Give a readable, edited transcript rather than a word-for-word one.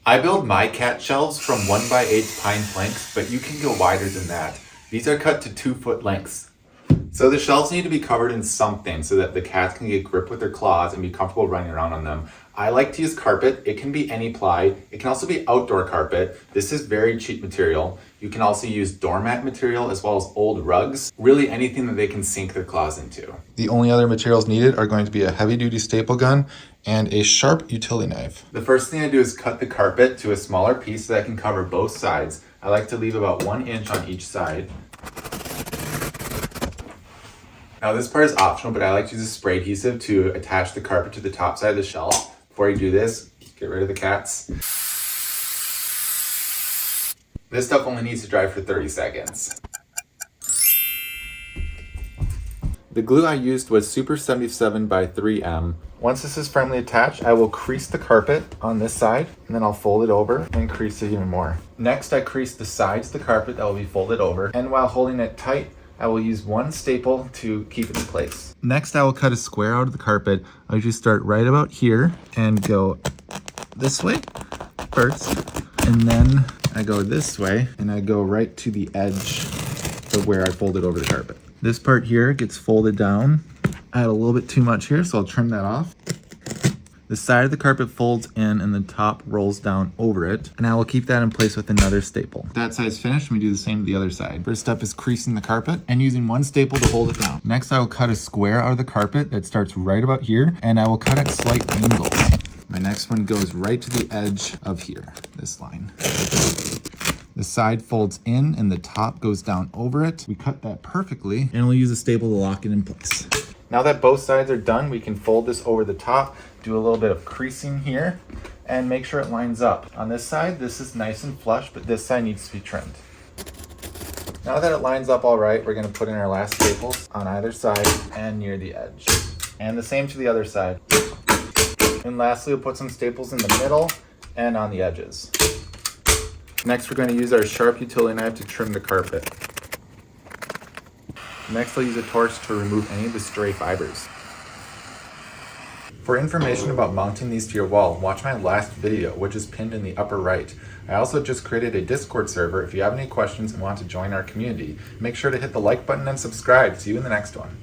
I build my cat shelves from 1x8 pine planks, but you can go wider than that. These are cut to 2-foot lengths. So the shelves need to be covered in something so that the cats can get grip with their claws and be comfortable running around on them. I like to use carpet. It can be any ply. It can also be outdoor carpet. This is very cheap material. You can also use doormat material as well as old rugs. Really anything that they can sink their claws into. The only other materials needed are going to be a heavy-duty staple gun and a sharp utility knife. The first thing I do is cut the carpet to a smaller piece so that I can cover both sides. I like to leave about 1 inch on each side. Now this part is optional, but I like to use a spray adhesive to attach the carpet to the top side of the shelf. Before you do this, get rid of the cats. This stuff only needs to dry for 30 seconds. The glue I used was Super 77 by 3M. Once this is firmly attached, I will crease the carpet on this side, and then I'll fold it over and crease it even more. Next, I crease the sides of the carpet that will be folded over, and while holding it tight, I will use one staple to keep it in place. Next, I will cut a square out of the carpet. I usually start right about here and go this way first, and then I go this way, and I go right to the edge of where I folded over the carpet. This part here gets folded down. I had a little bit too much here, so I'll trim that off. The side of the carpet folds in and the top rolls down over it, and I will keep that in place with another staple. That side's finished, and we do the same to the other side. First step is creasing the carpet and using one staple to hold it down. Next, I will cut a square out of the carpet that starts right about here, and I will cut at slight angles. My next one goes right to the edge of here, this line. The side folds in and the top goes down over it. We cut that perfectly, and we'll use a staple to lock it in place. Now that both sides are done, we can fold this over the top, do a little bit of creasing here, and make sure it lines up. On this side, this is nice and flush, but this side needs to be trimmed. Now that it lines up all right, we're gonna put in our last staples on either side and near the edge. And the same to the other side. And lastly, we'll put some staples in the middle and on the edges. Next, we're going to use our sharp utility knife to trim the carpet. Next, I'll use a torch to remove any of the stray fibers. For information about mounting these to your wall, watch my last video, which is pinned in the upper right. I also just created a Discord server. If you have any questions and want to join our community, make sure to hit the like button and subscribe. See you in the next one.